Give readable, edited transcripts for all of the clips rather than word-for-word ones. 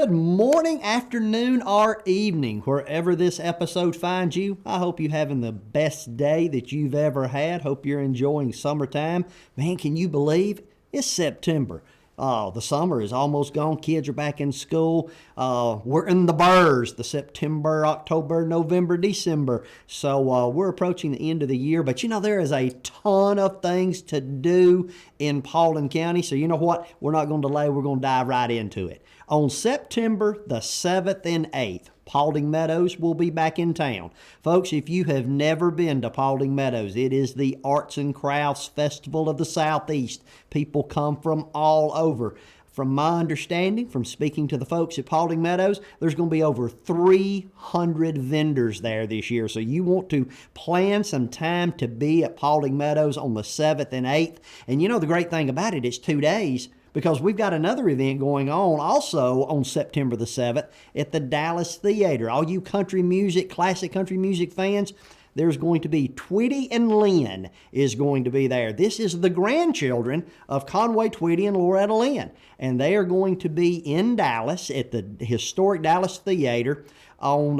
Good morning, afternoon, or evening, wherever this episode finds you. I hope you're having the best day that you've ever had. Hope you're enjoying summertime. Man, can you believe it's September? The summer is almost gone. Kids are back in school. We're in the burrs, the September, October, November, December. So we're approaching the end of the year. But there is a ton of things to do in Paulding County. So you know what? We're not going to delay. We're going to dive right into it. On September the 7th and 8th, Paulding Meadows will be back in town. Folks, if you have never been to Paulding Meadows, it is the Arts and Crafts Festival of the Southeast. People come from all over. From my understanding, from speaking to the folks at Paulding Meadows, there's going to be over 300 vendors there this year. So you want to plan some time to be at Paulding Meadows on the 7th and 8th. And the great thing about it, it's 2 days. Because we've got another event going on also on September the 7th at the Dallas Theater. All you country music, classic country music fans, there's going to be Tweety and Lynn is going to be there. This is the grandchildren of Conway Tweety and Loretta Lynn. And they are going to be in Dallas at the historic Dallas Theater on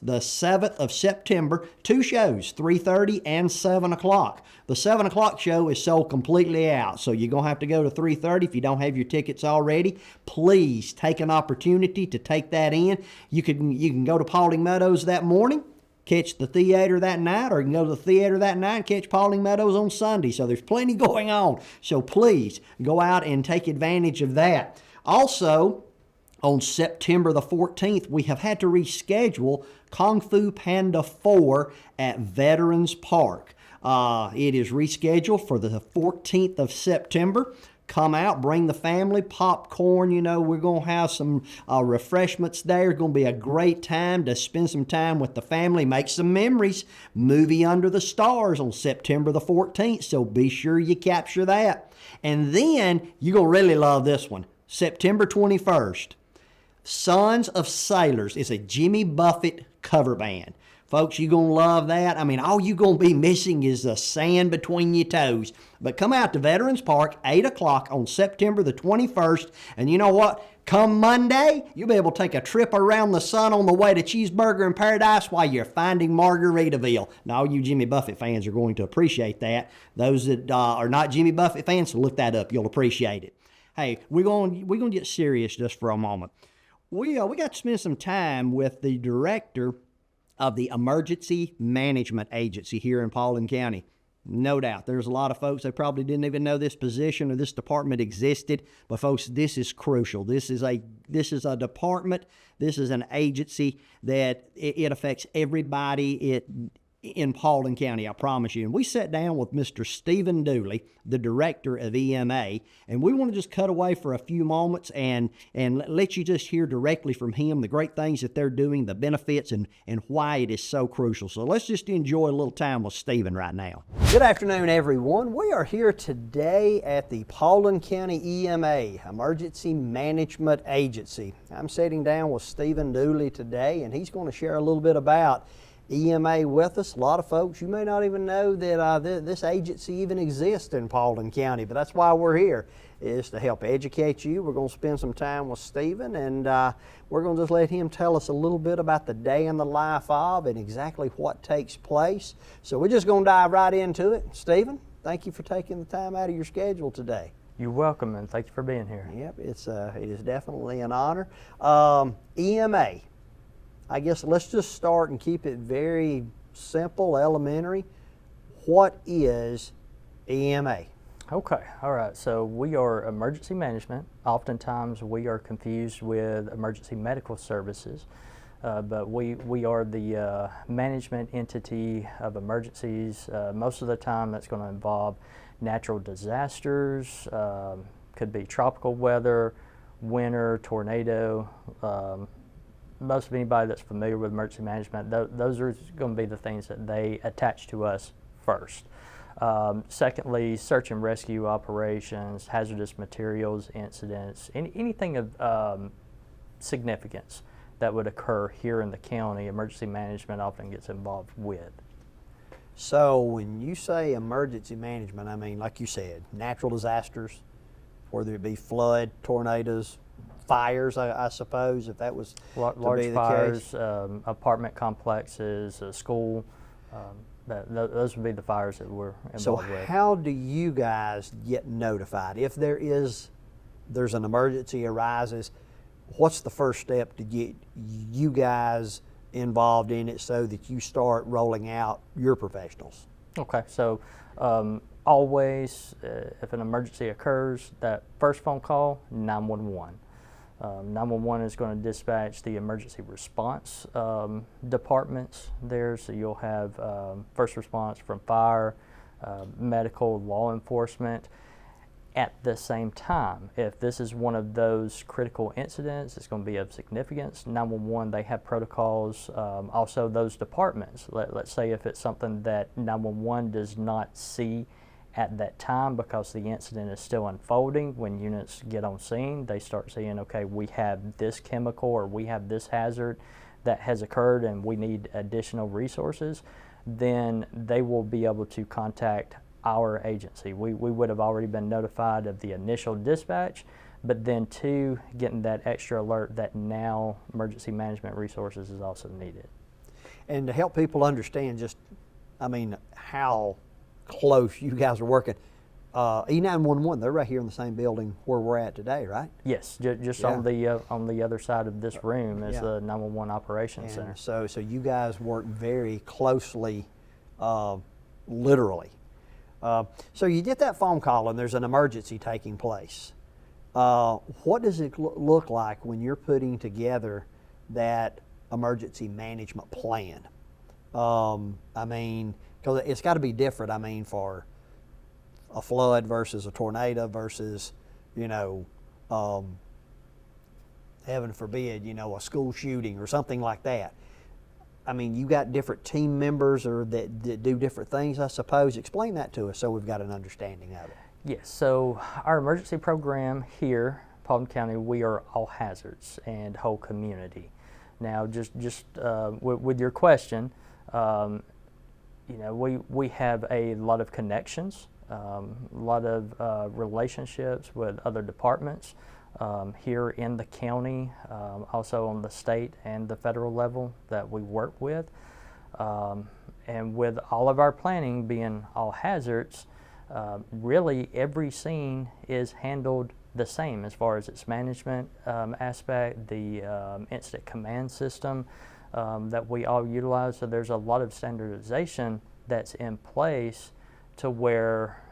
the 7th of September. 2 shows, 3:30 and 7 o'clock. The 7 o'clock show is sold completely out, so you're going to have to go to 3:30 if you don't have your tickets already. Please take an opportunity to take that in. You can go to Paulding Meadows that morning, catch the theater that night, or you can go to the theater that night and catch Paulding Meadows on Sunday. So there's plenty going on. So please go out and take advantage of that. Also, on September the 14th, we have had to reschedule Kung Fu Panda 4 at Veterans Park. It is rescheduled for the 14th of September. Come out, bring the family, popcorn, we're going to have some refreshments there. It's going to be a great time to spend some time with the family, make some memories. Movie Under the Stars on September the 14th, so be sure you capture that. And then, you're going to really love this one, September 21st. Sons of Sailors is a Jimmy Buffett cover band. Folks, you're going to love that. All you're going to be missing is the sand between your toes. But come out to Veterans Park, 8 o'clock on September the 21st. And you know what? Come Monday, you'll be able to take a trip around the sun on the way to Cheeseburger in Paradise while you're finding Margaritaville. Now, all you Jimmy Buffett fans are going to appreciate that. Those that are not Jimmy Buffett fans, look that up. You'll appreciate it. Hey, we're going to get serious just for a moment. We got to spend some time with the director of the Emergency Management Agency here in Paulding County. No doubt, there's a lot of folks that probably didn't even know this position or this department existed. But folks, this is crucial. This is a department. This is an agency that it affects everybody in Paulding County, I promise you. And we sat down with Mr. Stephen Dooley, the director of EMA, and we want to just cut away for a few moments and let you just hear directly from him the great things that they're doing, the benefits, and why it is so crucial. So let's just enjoy a little time with Stephen right now. Good afternoon, everyone. We are here today at the Paulding County EMA, Emergency Management Agency. I'm sitting down with Stephen Dooley today, and he's going to share a little bit about EMA with us. A lot of folks, you may not even know that this agency even exists in Paulding County, but that's why we're here, is to help educate you. We're going to spend some time with Stephen, and we're going to just let him tell us a little bit about the day in the life of and exactly what takes place. So we're just going to dive right into it. Stephen, thank you for taking the time out of your schedule today. You're welcome, and thank you for being here. Yep, it is definitely an honor. EMA. I guess let's just start and keep it very simple, elementary. What is EMA? Okay, all right. So we are emergency management. Oftentimes we are confused with emergency medical services, but we are the management entity of emergencies. Most of the time that's going to involve natural disasters, could be tropical weather, winter, tornado. Most of anybody that's familiar with emergency management, those are going to be the things that they attach to us first. Secondly, search and rescue operations, hazardous materials incidents, anything of significance that would occur here in the county, emergency management often gets involved with. So when you say emergency management, like you said, natural disasters, whether it be flood, tornadoes, fires, I suppose, if that was to Large be the fires, case. apartment complexes, a school. Those would be the fires that we're So involved with. how do you guys get notified? If there's an emergency arises, what's the first step to get you guys involved in it so that you start rolling out your professionals? Okay, so always, if an emergency occurs, that first phone call, 911. 911 is going to dispatch the emergency response departments there, so you'll have first response from fire, medical, law enforcement. At the same time, if this is one of those critical incidents, it's going to be of significance. 911, they have protocols. Also, those departments, let's say if it's something that 911 does not see at that time because the incident is still unfolding, when units get on scene, they start seeing, okay, we have this chemical or we have this hazard that has occurred and we need additional resources, then they will be able to contact our agency. We would have already been notified of the initial dispatch, but then two, getting that extra alert that now emergency management resources is also needed. And to help people understand how close you guys are working, E911, they're right here in the same building where we're at today, right? Yes, just Yeah. on the other side of this room is Yeah. the 911 operations And center. so you guys work very closely, literally. So you get that phone call and there's an emergency taking place. What does it look like when you're putting together that emergency management plan? Because it's got to be different. For a flood versus a tornado versus, heaven forbid, a school shooting or something like that. You got different team members that do different things, I suppose. Explain that to us so we've got an understanding of it. Yes, so our emergency program here, Paulding County, we are all hazards and whole community. Now, just with your question, we have a lot of connections, a lot of relationships with other departments here in the county, also on the state and the federal level that we work with. And with all of our planning being all hazards, really every scene is handled the same as far as its management aspect, the incident command system that we all utilize. So there's a lot of standardization that's in place to where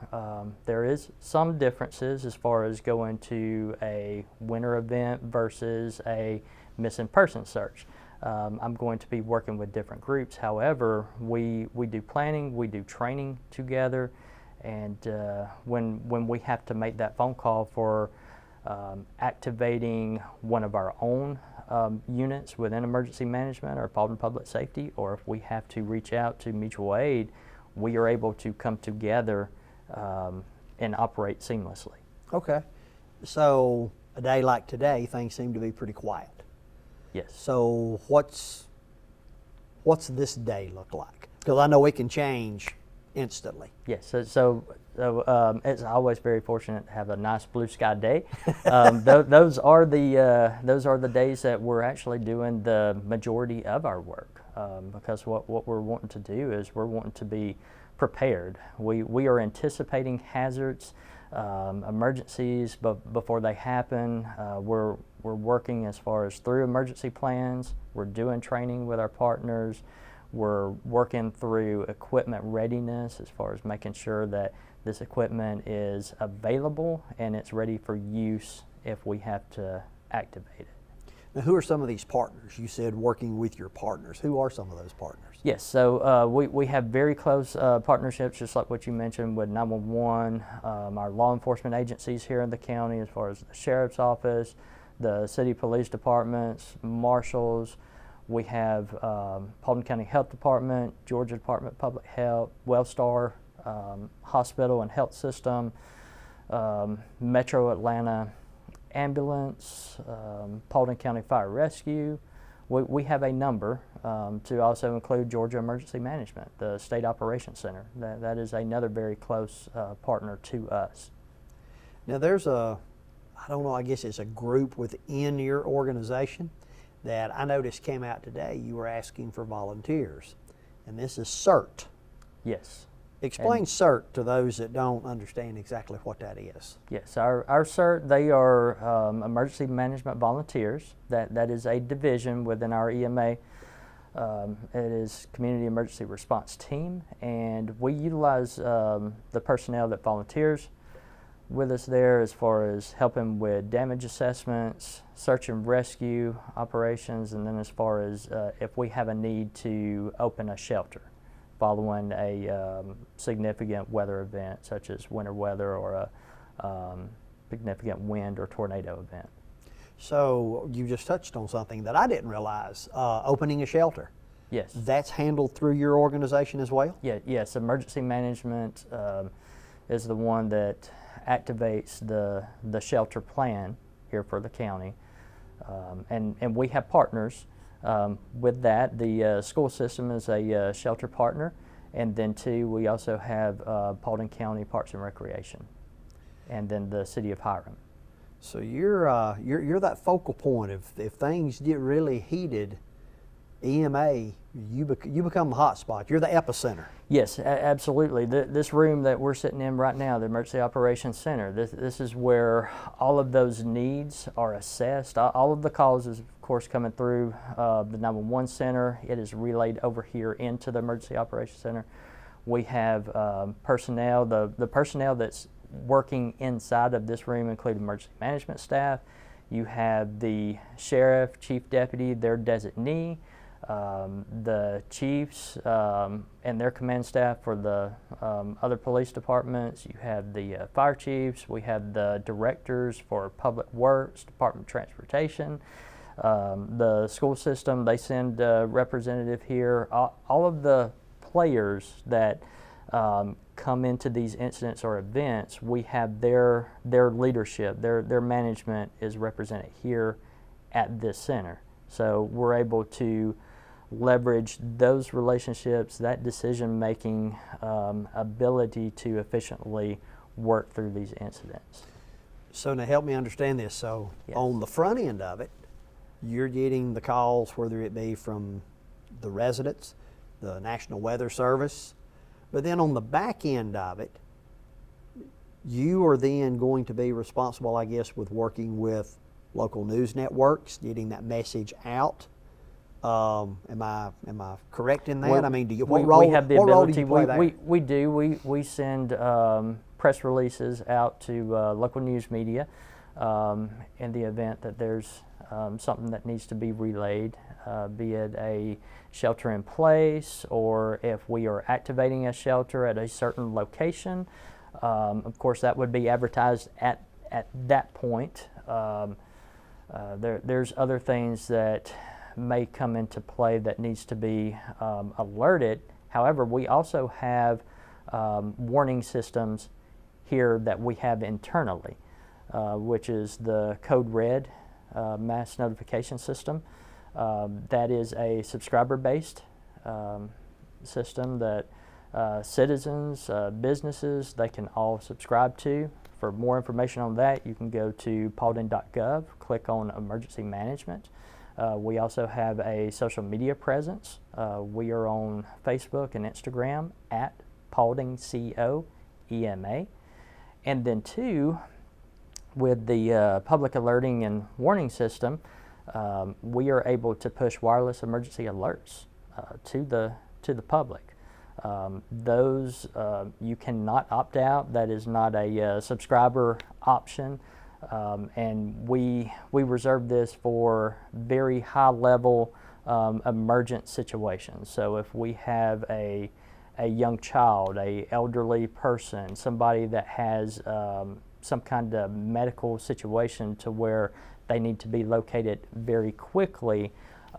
there is some differences as far as going to a winter event versus a missing person search. I'm going to be working with different groups. However, we do planning, we do training together, and when we have to make that phone call for activating one of our own units within emergency management or Paulding Public Safety, or if we have to reach out to mutual aid, we are able to come together and operate seamlessly. Okay. So a day like today, things seem to be pretty quiet. Yes. So what's this day look like? Because I know it can change instantly. Yes. So it's always very fortunate to have a nice blue sky day. Those are the days that we're actually doing the majority of our work. Because what we're wanting to do is we're wanting to be prepared. We are anticipating hazards, emergencies, but before they happen, we're working as far as through emergency plans. We're doing training with our partners. We're working through equipment readiness as far as making sure that this equipment is available and it's ready for use if we have to activate it. Now, who are some of these partners? You said working with your partners. Who are some of those partners? Yes, so we have very close partnerships, just like what you mentioned with 911, our law enforcement agencies here in the county, as far as the sheriff's office, the city police departments, marshals. We have Paulding County Health Department, Georgia Department of Public Health, Wellstar Hospital and Health System, Metro Atlanta Ambulance, Paulding County Fire Rescue. We have a number to also include Georgia Emergency Management, the State Operations Center. That is another very close partner to us. Now there's a I don't know, I guess it's a group within your organization that I noticed came out today. You were asking for volunteers, and this is CERT. Yes. Explain CERT to those that don't understand exactly what that is. Yes, our CERT, they are emergency management volunteers. That is a division within our EMA. It is Community Emergency Response Team, and we utilize the personnel that volunteers with us there as far as helping with damage assessments, search and rescue operations, and then as far as if we have a need to open a shelter following a significant weather event such as winter weather or a significant wind or tornado event. So you just touched on something that I didn't realize, opening a shelter. Yes. That's handled through your organization as well? Yes, emergency management is the one that activates the shelter plan here for the county. And we have partners with that. The school system is a shelter partner, and then too, we also have Paulding County Parks and Recreation, and then the city of Hiram. So you're that focal point. If things get really heated, EMA, you become the hot spot. You're the epicenter. Yes, absolutely. This room that we're sitting in right now, the Emergency Operations Center, this is where all of those needs are assessed. All of the calls is, of course, coming through the 911 center. It is relayed over here into the Emergency Operations Center. We have personnel, the personnel that's working inside of this room include emergency management staff. You have the sheriff, chief deputy, their designee, the chiefs and their command staff for the other police departments. You have the fire chiefs. We have the directors for public works, Department of Transportation. The school system, they send a representative here. All of the players that come into these incidents or events, we have their leadership, their management is represented here at this center. So we're able to leverage those relationships, that decision-making ability to efficiently work through these incidents. So now help me understand this. So Yes. On the front end of it, you're getting the calls, whether it be from the residents, the National Weather Service, but then on the back end of it, you are then going to be responsible, I guess, with working with local news networks, getting that message out. Am I correct in that? Well, I mean, do you, we have the ability. We do. We send press releases out to local news media in the event that there's something that needs to be relayed, be it a shelter in place or if we are activating a shelter at a certain location. Of course, that would be advertised at that point. There's other things that may come into play that needs to be alerted. However, we also have warning systems here that we have internally, which is the Code Red mass notification system. That is a subscriber-based system that citizens, businesses, they can all subscribe to. For more information on that, you can go to paulding.gov, click on Emergency Management. We also have a social media presence. We are on Facebook and Instagram at Paulding CO EMA. And then two, with the public alerting and warning system, we are able to push wireless emergency alerts to the public. Those you cannot opt out. That is not a subscriber option. And we reserve this for very high level emergent situations. So if we have a young child, a elderly person, somebody that has some kind of medical situation to where they need to be located very quickly,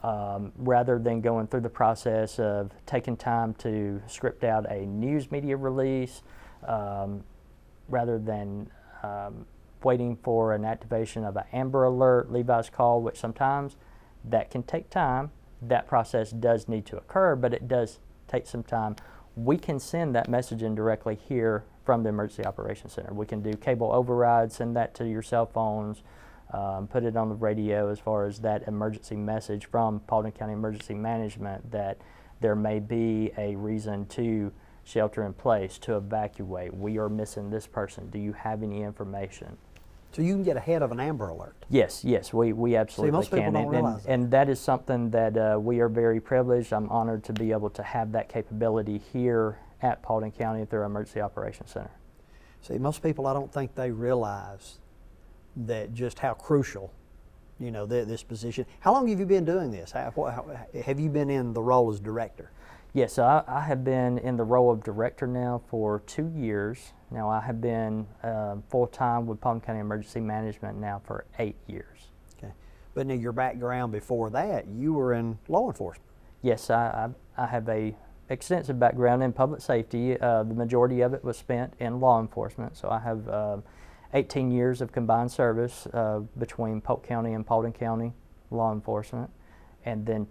rather than going through the process of taking time to script out a news media release, rather than waiting for an activation of an Amber Alert, Levi's call, which sometimes that can take time. That process does need to occur, but it does take some time. We can send that message in directly here from the Emergency Operations Center. We can do cable override, send that to your cell phones, put it on the radio as far as that emergency message from Paulding County Emergency Management that there may be a reason to shelter in place, to evacuate. We are missing this person. Do you have any information? So you can get ahead of an Amber Alert. Yes, we absolutely most people can. don't realize that. And that is something that we are very privileged. I'm honored to be able to have that capability here at Paulding County through our Emergency Operations Center. See, most people, I don't think they realize that just how crucial, this position. How long have you been doing this? Have you been in the role as director? Yes, so I have been in the role of director now for 2 years. Now I have been full-time with Paulding County Emergency Management now for 8 years. Okay, but now your background before that, you were in law enforcement. Yes, I have a extensive background in public safety. The majority of it was spent in law enforcement. So I have 18 years of combined service between Polk County and Paulding County law enforcement. And then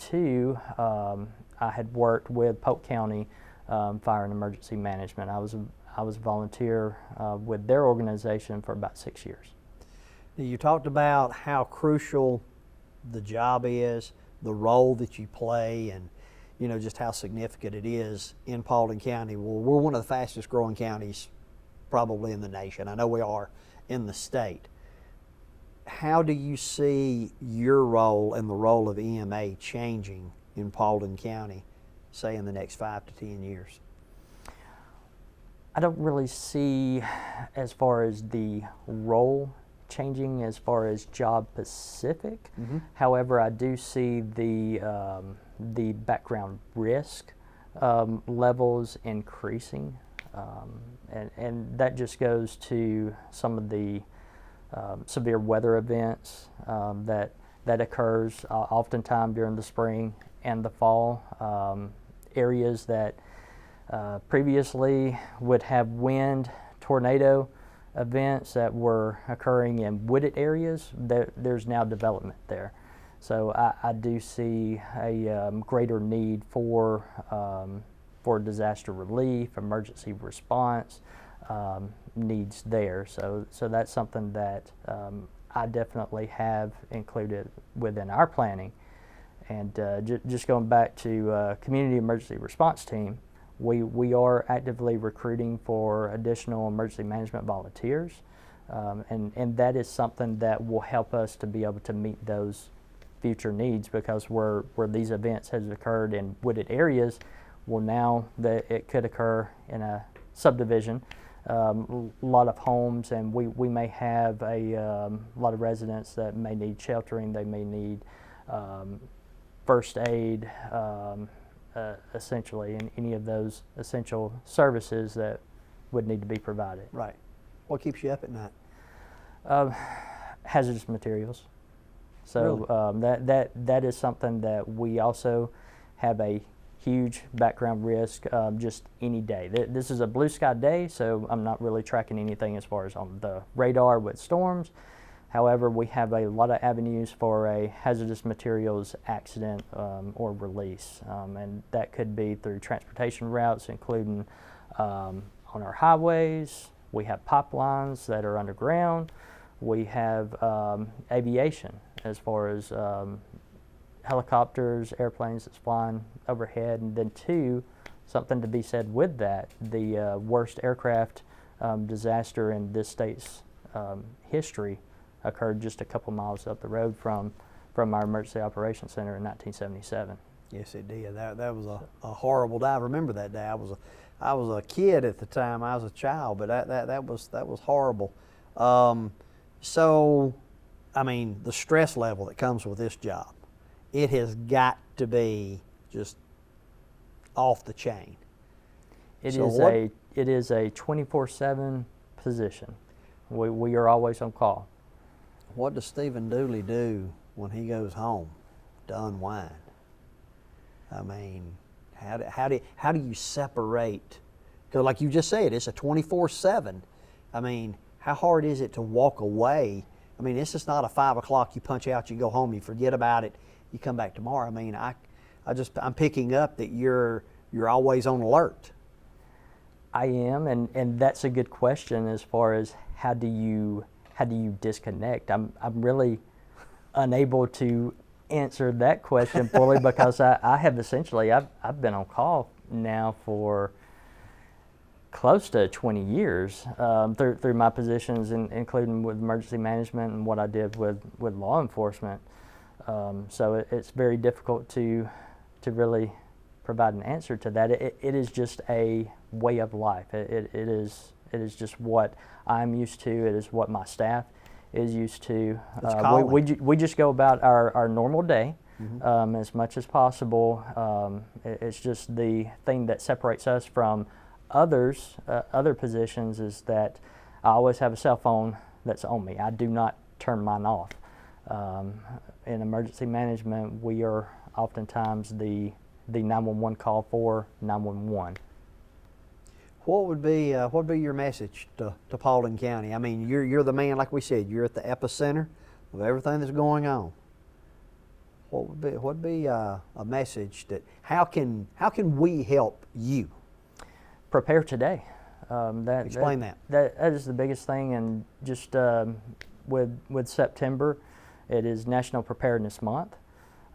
I had worked with Polk County Fire and Emergency Management. I was a volunteer with their organization for about 6 years. Now, you talked about how crucial the job is, the role that you play, and just how significant it is in Paulding County. Well, we're one of the fastest growing counties probably in the nation. I know we are in the state. How do you see your role and the role of EMA changing in Paulding County, say in the next 5 to 10 years? I don't really see as far as the role changing as far as job specific. Mm-hmm. However, I do see the background risk levels increasing, and that just goes to some of the severe weather events that occurs oftentimes during the spring and the fall. Areas that previously would have wind, tornado events that were occurring in wooded areas, there's now development there. So I do see a greater need for disaster relief, emergency response needs there. So that's something that I definitely have included within our planning. And just going back to Community Emergency Response Team, we are actively recruiting for additional emergency management volunteers, and that is something that will help us to be able to meet those future needs, because where these events has occurred in wooded areas, well, now that it could occur in a subdivision, a lot of homes, and we may have a lot of residents that may need sheltering, they may need first aid, essentially, and any of those essential services that would need to be provided. Right. What keeps you up at night? Hazardous materials. So Really? that is something that we also have a huge background risk just any day. This is a blue sky day, so I'm not really tracking anything as far as on the radar with storms. However, we have a lot of avenues for a hazardous materials accident or release, and that could be through transportation routes, including on our highways. We have pipelines that are underground. We have aviation, as far as helicopters, airplanes that's flying overhead, and then something to be said with that, the worst aircraft disaster in this state's history occurred just a couple miles up the road from our Emergency Operations Center in 1977. Yes, it did. That was a horrible day. I remember that day. I was a kid at the time. I was a child, but that was horrible. So, I mean, the stress level that comes with this job, it has got to be just off the chain. It is a 24/7 position. We are always on call. What does Stephen Dooley do when he goes home to unwind? I mean, how do you separate? Because like you just said, it's a 24/7. I mean, how hard is it to walk away? I mean, this is not a 5 o'clock, you punch out, you go home, you forget about it, you come back tomorrow. I mean, I'm picking up that you're always on alert. I am, and that's a good question as far as how do you disconnect. I'm really unable to answer that question fully because I have essentially I've been on call now for close to 20 years through my positions, including with emergency management and what I did with law enforcement. So it's very difficult to really provide an answer to that. It is just a way of life. It is just what I'm used to. It is what my staff is used to. We just go about our normal day as much as possible. It's just the thing that separates us from other positions is that I always have a cell phone that's on me. I do not turn mine off. In emergency management, we are oftentimes the 911 call for 911. What would be your message to Paulding County? I mean, you're the man, like we said. You're at the epicenter of everything that's going on. What would be a message that how can we help you? Prepare today. Explain that. That is the biggest thing, and just with September, it is National Preparedness Month.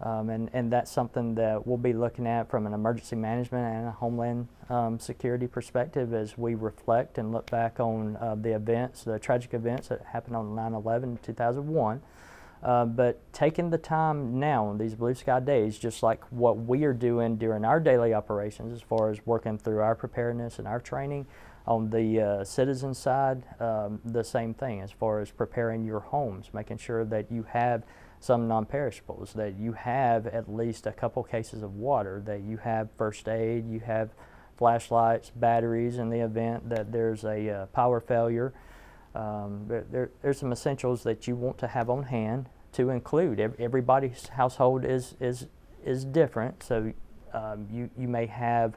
And that's something that we'll be looking at from an emergency management and a homeland security perspective as we reflect and look back on the tragic events that happened on 9/11/2001. But taking the time now on these blue sky days, just like what we are doing during our daily operations as far as working through our preparedness and our training, on the citizen side, the same thing as far as preparing your homes, making sure that you have some non-perishables, that you have at least a couple cases of water, that you have first aid, you have flashlights, batteries in the event that there's a power failure. There's some essentials that you want to have on hand to include. Everybody's household is different, so you may have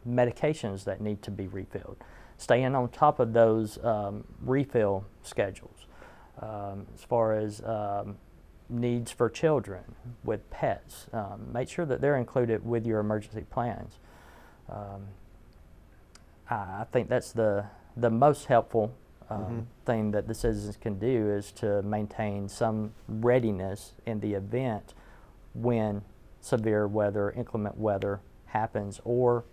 medications that need to be refilled. Staying on top of those refill schedules. As far as needs for children with pets, make sure that they're included with your emergency plans. I think that's the most helpful thing that the citizens can do is to maintain some readiness in the event when severe weather, inclement weather happens, or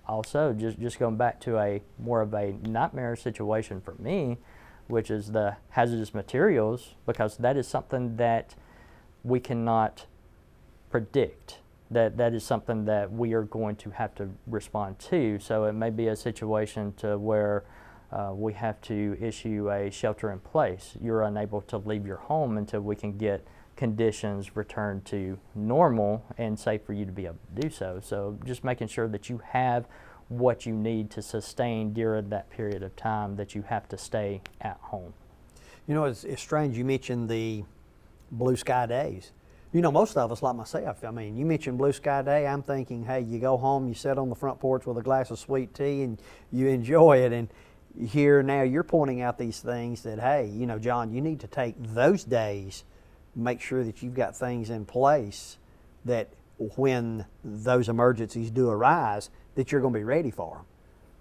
also just going back to a more of a nightmare situation for me, which is the hazardous materials, because that is something that we cannot predict. That is something that we are going to have to respond to. So it may be a situation to where we have to issue a shelter in place. You're unable to leave your home until we can get conditions returned to normal and safe for you to be able to do so. So just making sure that you have what you need to sustain during that period of time that you have to stay at home. You know, it's strange you mentioned the blue sky days. You know, most of us, like myself, I mean, you mentioned blue sky day, I'm thinking, hey, you go home, you sit on the front porch with a glass of sweet tea and you enjoy it. And here now you're pointing out these things that, hey, you know, John, you need to take those days, make sure that you've got things in place that when those emergencies do arise, that you're going to be ready for them.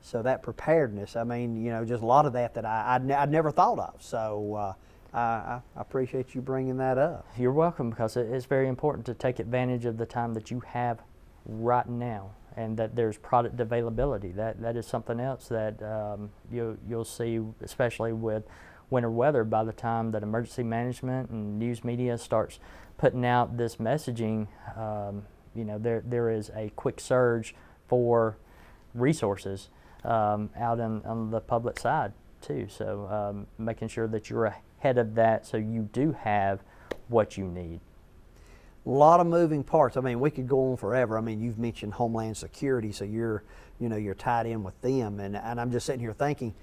So that preparedness, I mean, you know, just a lot of that I'd never thought of. So I appreciate you bringing that up. You're welcome, because it's very important to take advantage of the time that you have right now, and that there's product availability. That is something else that you'll see, especially with winter weather. By the time that emergency management and news media starts putting out this messaging, you know, there is a quick surge for resources out on the public side too. So making sure that you're ahead of that so you do have what you need. A lot of moving parts. I mean, we could go on forever. I mean, you've mentioned Homeland Security, so you're tied in with them, and I'm just sitting here thinking,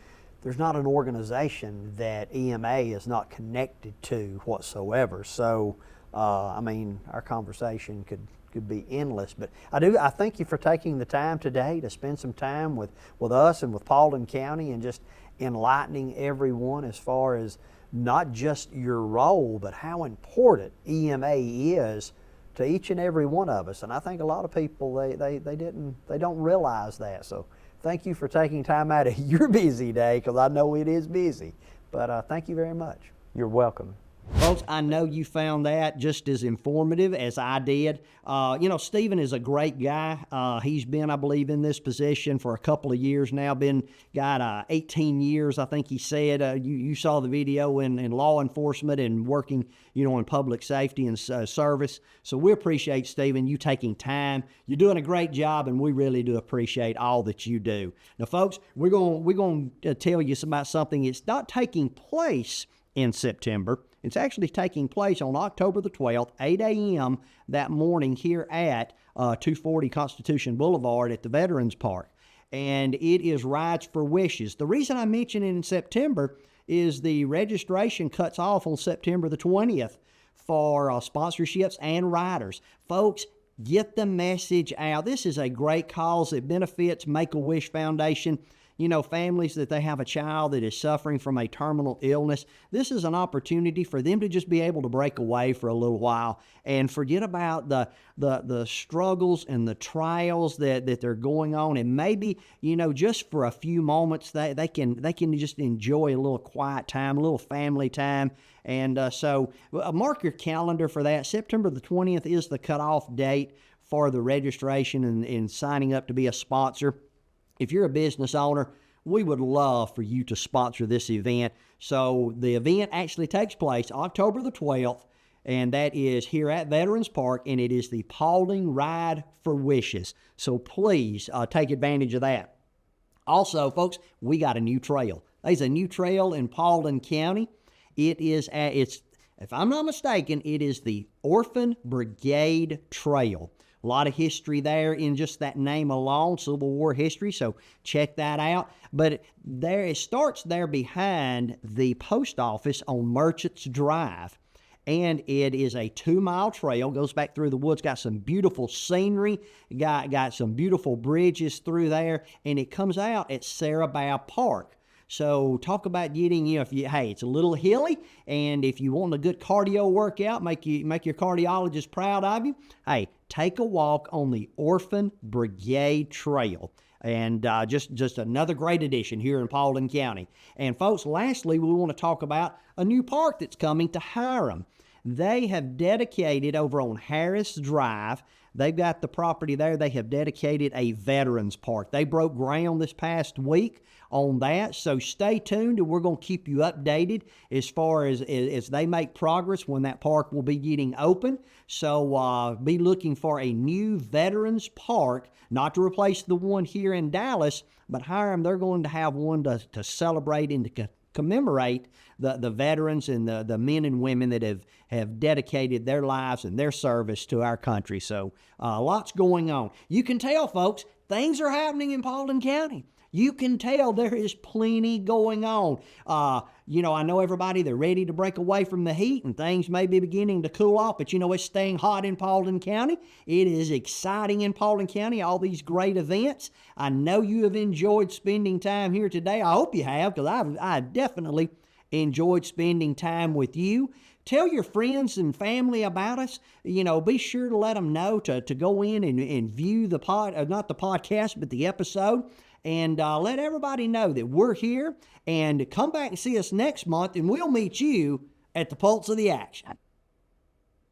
there's not an organization that EMA is not connected to whatsoever. So, I mean, our conversation could be endless. But I thank you for taking the time today to spend some time with us and with Paulding County, and just enlightening everyone as far as not just your role, but how important EMA is to each and every one of us. And I think a lot of people they don't realize that. So thank you for taking time out of your busy day, because I know it is busy. But thank you very much. You're welcome. Folks, I know you found that just as informative as I did. Stephen is a great guy. He's been, I believe, in this position for a couple of years now. Got 18 years, I think he said. You saw the video in law enforcement and working, in public safety and service. So we appreciate, Stephen, you taking time. You're doing a great job, and we really do appreciate all that you do. Now, folks, we're going to tell you about something. It's not taking place in September. It's actually taking place on October the 12th, 8 a.m. that morning here at 240 Constitution Boulevard at the Veterans Park. And it is Rides for Wishes. The reason I mention it in September is the registration cuts off on September the 20th for sponsorships and riders. Folks, get the message out. This is a great cause. It benefits Make-A-Wish Foundation. Families that they have a child that is suffering from a terminal illness. This is an opportunity for them to just be able to break away for a little while and forget about the struggles and the trials that they're going on. And maybe, just for a few moments, they can just enjoy a little quiet time, a little family time. And so mark your calendar for that. September the 20th is the cutoff date for the registration and signing up to be a sponsor. If you're a business owner, we would love for you to sponsor this event. So the event actually takes place October the 12th, and that is here at Veterans Park, and it is the Paulding Ride for Wishes. So please take advantage of that. Also, folks, we got a new trail. There's a new trail in Paulding County. If I'm not mistaken, it is the Orphan Brigade Trail. A lot of history there in just that name alone, Civil War history, so check that out. But it starts there behind the post office on Merchants Drive. And it is a 2-mile trail, goes back through the woods, got some beautiful scenery, got some beautiful bridges through there, and it comes out at Sarabao Park. So talk about getting, it's a little hilly, and if you want a good cardio workout, make your cardiologist proud of you, hey, take a walk on the Orphan Brigade Trail. And just another great addition here in Paulding County. And folks, lastly, we want to talk about a new park that's coming to Hiram. They have dedicated over on Harris Drive, they've got the property there, they have dedicated a Veterans Park. They broke ground this past week on that, so stay tuned and we're going to keep you updated as far as they make progress when that park will be getting open. So be looking for a new Veterans Park, not to replace the one here in Dallas, but Hiram, they're going to have one to celebrate and to commemorate the veterans and the men and women that have dedicated their lives and their service to our country. So lots going on. You can tell, folks, things are happening in Paulding County. You can tell there is plenty going on. I know everybody, they're ready to break away from the heat and things may be beginning to cool off, but it's staying hot in Paulding County. It is exciting in Paulding County, all these great events. I know you have enjoyed spending time here today. I hope you have, because I definitely enjoyed spending time with you. Tell your friends and family about us. Be sure to let them know to go in and view the not the podcast, but the episode. And let everybody know that we're here, and come back and see us next month, and we'll meet you at the pulse of the action.